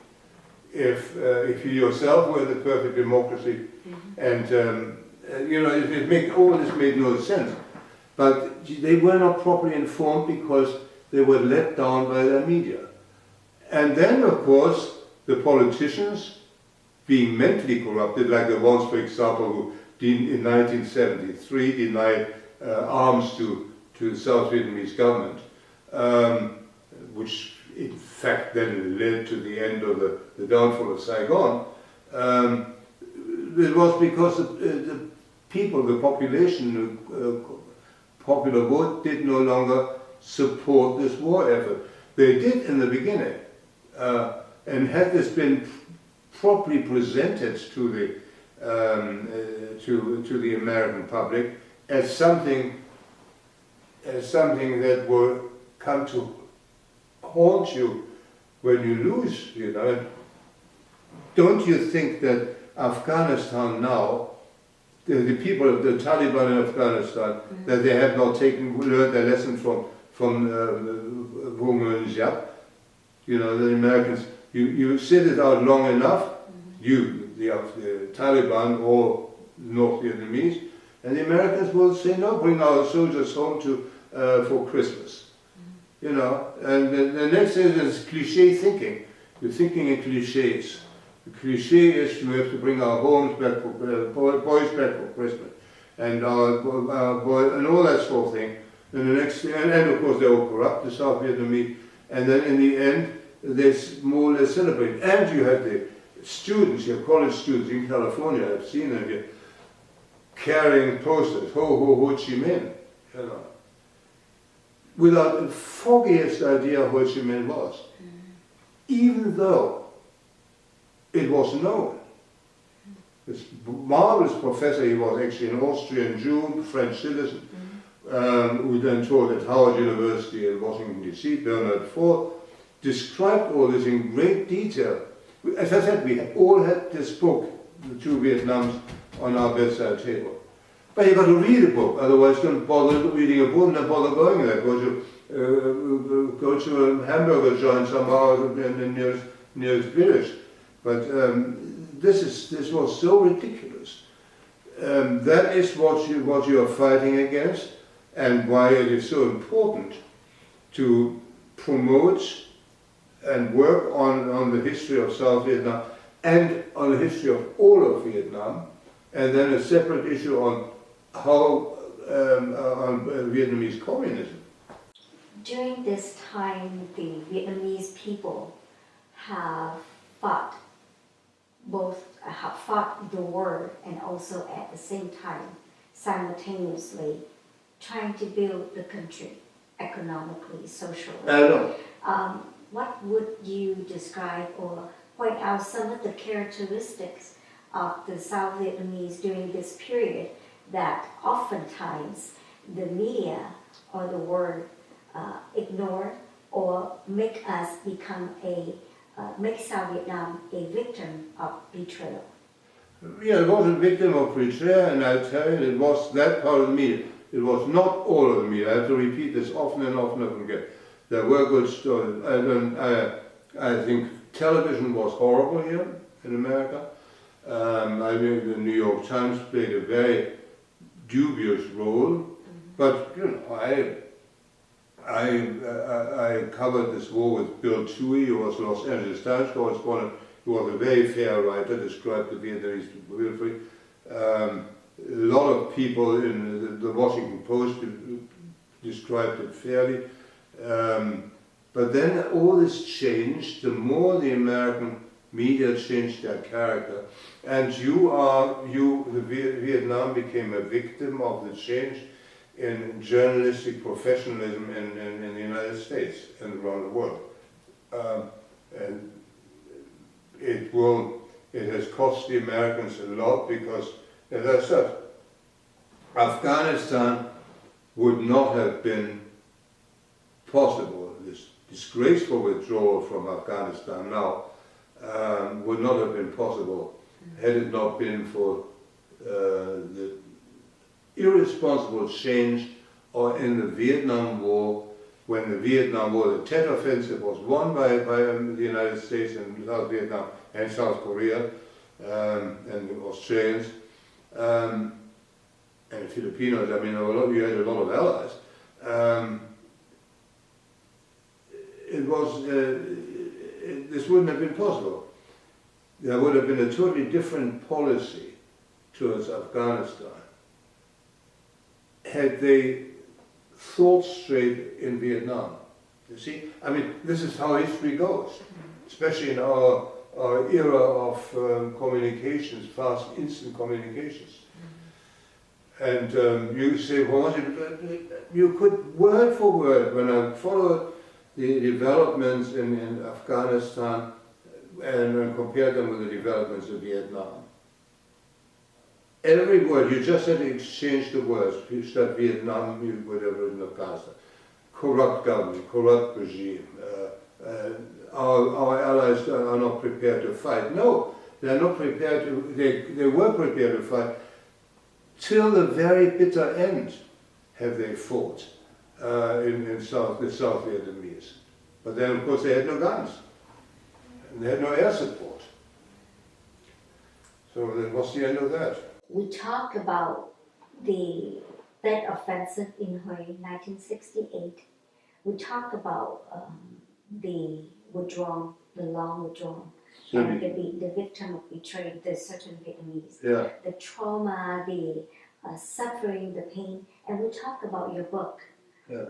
if you yourself were the perfect democracy? And you know, all this made no sense. But they were not properly informed because they were let down by their media. And then, of course, the politicians, being mentally corrupted, like the ones, for example, who in 1973 denied arms to the South Vietnamese government, which in fact then led to the end of the downfall of Saigon. It was because the people, the population, popular vote did no longer support this war effort. They did in the beginning, and had this been properly presented to the American public as something that will come to haunt you when you lose, you know. And don't you think that Afghanistan now, the people of the Taliban in Afghanistan, that they have not learned their lesson from Punjab, you know, the Americans, you sit it out long enough, the Taliban or North Vietnamese, and the Americans will say, no, bring our soldiers home for Christmas. You know, and the next thing is cliche thinking. You're thinking in cliches. The cliche is we have to bring our homes back for boys back for Christmas, and our boy and all that sort of thing. And the next thing, and of course they're all corrupt, the South Vietnamese. And then in the end, they more or less celebrate. And you have the students, your college students in California. I've seen them here carrying posters, ho ho Ho Chi Minh, you know, without the foggiest idea Ho Chi Minh was, even though it was known. This marvelous professor, he was actually an Austrian Jew, French citizen, who then taught at Howard University in Washington DC, Bernard Ford, described all this in great detail. As I said, we all had this book, The Two Vietnams, on our bedside table. But you've got to read a book, otherwise don't bother reading a book and don't bother going there. Go to a hamburger joint somehow in the nearest village. But this was so ridiculous. That is what you are fighting against, and why it is so important to promote and work on the history of South Vietnam and on the history of all of Vietnam, and then a separate issue on how on Vietnamese communism. During this time, the Vietnamese people have fought the war and also at the same time, simultaneously, trying to build the country economically, socially. What would you describe or point out some of the characteristics of the South Vietnamese during this period that oftentimes the media or the world ignore or make us make South Vietnam a victim of betrayal? Yeah, it was a victim of betrayal, and I tell you, it was that part of the media. It was not all of the media. I have to repeat this often and often again. There were good stories. I think television was horrible here in America. I think the New York Times played a very dubious role, but you know, I covered this war with Bill Toohey, who was Los Angeles Times correspondent. He was a very fair writer, described the Vietnamese beautifully. A lot of people in the Washington Post described it fairly. But then all this changed. The more the American media changed their character, and Vietnam became a victim of the change in journalistic professionalism in the United States and around the world. And it has cost the Americans a lot because, as I said, Afghanistan would not have been possible. This disgraceful withdrawal from Afghanistan now would not have been possible had it not been for the irresponsible change in the Vietnam War. When the Vietnam War, the Tet Offensive, was won by the United States and South Vietnam and South Korea and the Australians and the Filipinos. I mean, you had a lot of allies. This wouldn't have been possible. There would have been a totally different policy towards Afghanistan had they thought straight in Vietnam. You see, I mean, this is how history goes, especially in our era of communications, fast, instant communications. And you say, well, you could word for word, when I followed the developments in Afghanistan and compared them with the developments in Vietnam. Every word, you just had to exchange the words. You said Vietnam, you would have written Afghanistan. Corrupt government, corrupt regime. Our allies are not prepared to fight. No, they're not prepared to, they were prepared to fight. Till the very bitter end have they fought in the South Vietnamese. But then, of course, they had no guns. And they had no air support. So that was the end of that. We talked about the Tet Offensive in Hue, 1968. We talked about the withdrawal, the long withdrawal, and the victim of betrayal, the certain Vietnamese, the trauma, the suffering, the pain, and we talked about your book.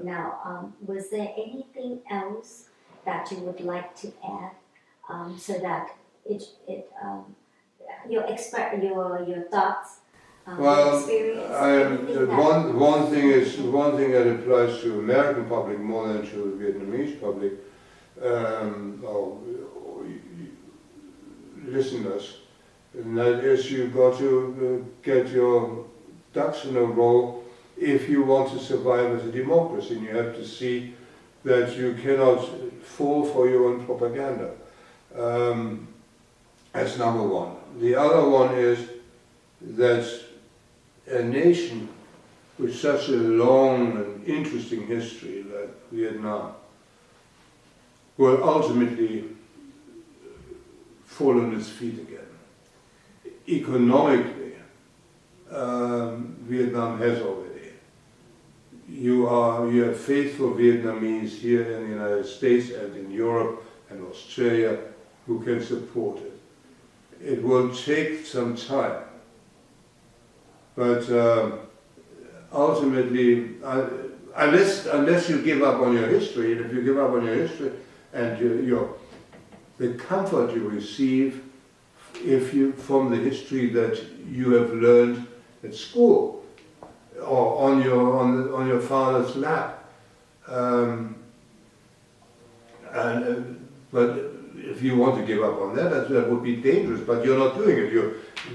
Now, was there anything else that you would like to add so that your thoughts, your experience? One thing that applies to American public more than to the Vietnamese public, or listeners, and that is you've got to get your ducks in a row if you want to survive as a democracy, and you have to see that you cannot fall for your own propaganda. That's number one. The other one is that a nation with such a long and interesting history like Vietnam will ultimately fall on its feet again. Economically, Vietnam has already. You have faithful Vietnamese here in the United States and in Europe and Australia who can support it. It will take some time, but ultimately, unless you give up on your history, and if you give up on your history and the comfort you receive from the history that you have learned at school or on your father's lap, but if you want to give up on that, that would be dangerous. But you're not doing it. You're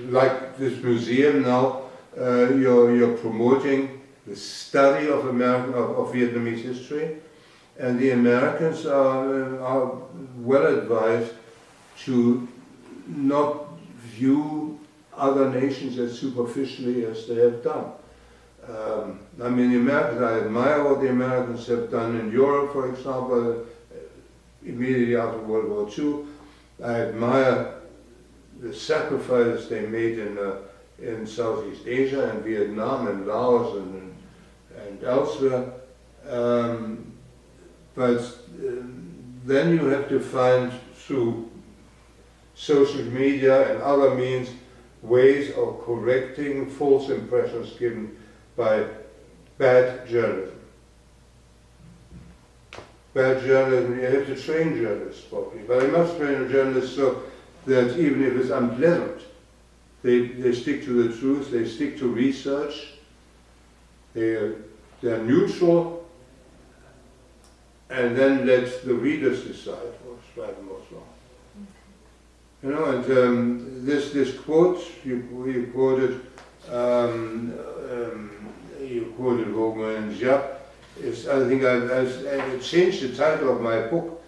like this museum now. You're promoting the study of Vietnamese history, and the Americans are well advised to not view other nations as superficially as they have done. I mean, the Americans, I admire what the Americans have done in Europe, for example, immediately after World War II. I admire the sacrifices they made in Southeast Asia and Vietnam and Laos and elsewhere. But then you have to find, through social media and other means, ways of correcting false impressions given by bad journalism. Bad journalism, you have to train journalists properly, but you must train journalists so that even if it's unpleasant, they stick to the truth, they stick to research, they're neutral, and then let the readers decide what's right and what's wrong. You know, and this quote you quoted Roman and Jap. I think I changed the title of my book.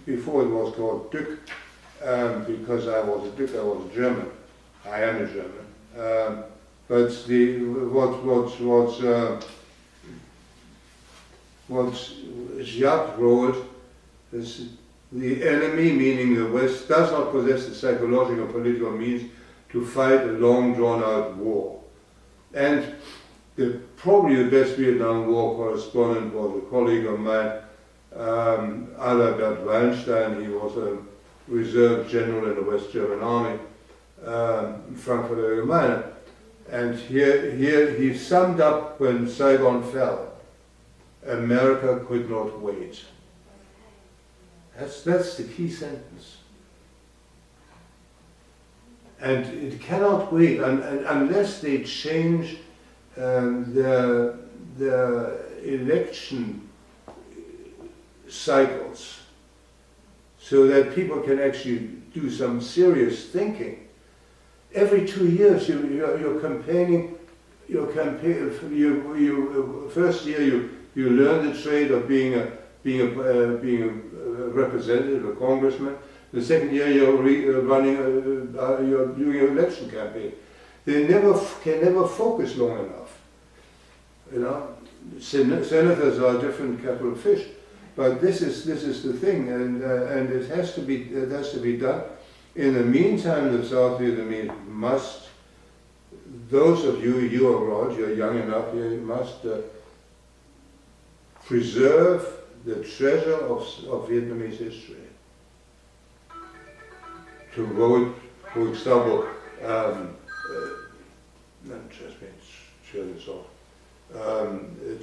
Before it was called Duc, because I was a Duc. I was a German. I am a German. But what Jap wrote is, the enemy, meaning the West, does not possess the psychological or political means to fight a long drawn-out war. And probably the best Vietnam War correspondent was a colleague of mine, Adalbert Weinstein. He was a reserve general in the West German Army, Frankfurt Allgemeine. And here he summed up when Saigon fell: America could not wait. That's the key sentence. and it cannot wait unless they change their election cycles, so that people can actually do some serious thinking. Every 2 years you're campaigning. First year you learn the trade of being a representative, a congressman. The second year you're doing an election campaign. They can never focus long enough. You know, senators are a different kettle of fish, but this is the thing, and it has to be done. In the meantime, the South Vietnamese must. Those of you abroad, you're young enough, you must preserve the treasure of Vietnamese history. To vote, for example, share this off.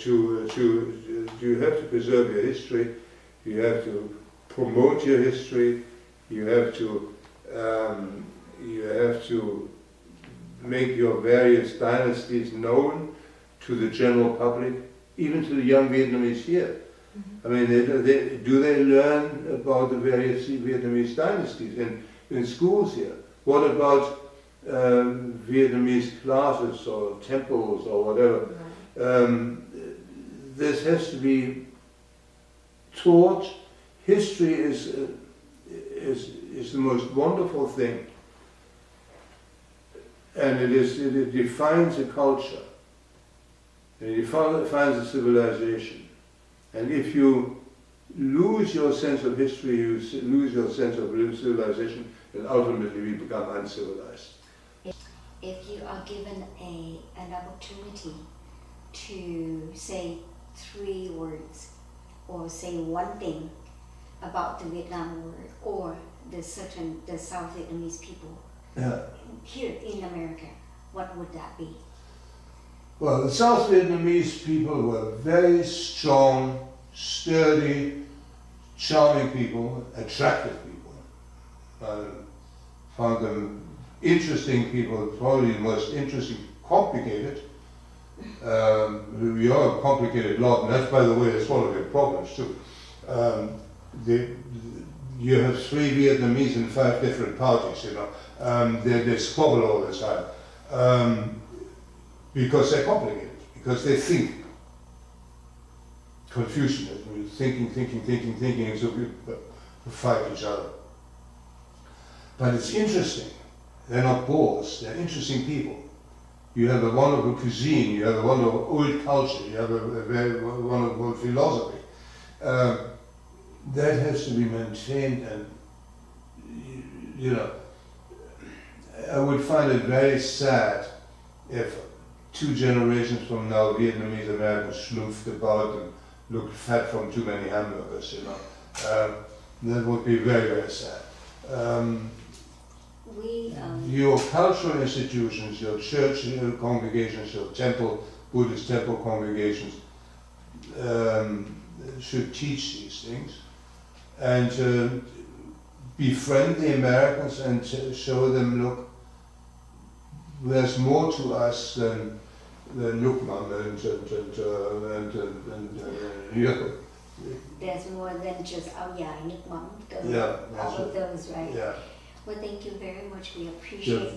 You have to preserve your history. You have to promote your history. You have to make your various dynasties known to the general public, even to the young Vietnamese here. Mm-hmm. I mean, do they learn about the various Vietnamese dynasties in schools here? What about Vietnamese classes or temples or whatever? Right. This has to be taught. History is the most wonderful thing, and it defines a culture, and it defines a civilization. And if you lose your sense of history, you lose your sense of civilization, and ultimately we become uncivilized. If you are given an opportunity to say 3 words or say one thing about the Vietnam war or the South Vietnamese people here in America, what would that be? Well, the South Vietnamese people were very strong, sturdy, charming people, attractive people. I found them interesting people, probably the most interesting, complicated. We are a complicated lot, and that's, by the way, that's one of their problems too. You have 3 Vietnamese in 5 different parties, you know. They squabble all the time. Because they're complicated, because they think. Confucianism, thinking, and so we fight each other. But it's interesting. They're not bores, they're interesting people. You have a wonderful cuisine, you have a wonderful old culture, you have a very wonderful philosophy. That has to be maintained, and you know, I would find it very sad if 2 generations from now Vietnamese Americans schlumphed about and looked fat from too many hamburgers, you know. That would be very, very sad. Your cultural institutions, your church congregations, your temple, Buddhist temple congregations, should teach these things and befriend the Americans and show them, look, there's more to us than Nước Mắm and you know. There's more than just áo dài, nước mắm, all of those, right? Yeah. Well, thank you very much. We appreciate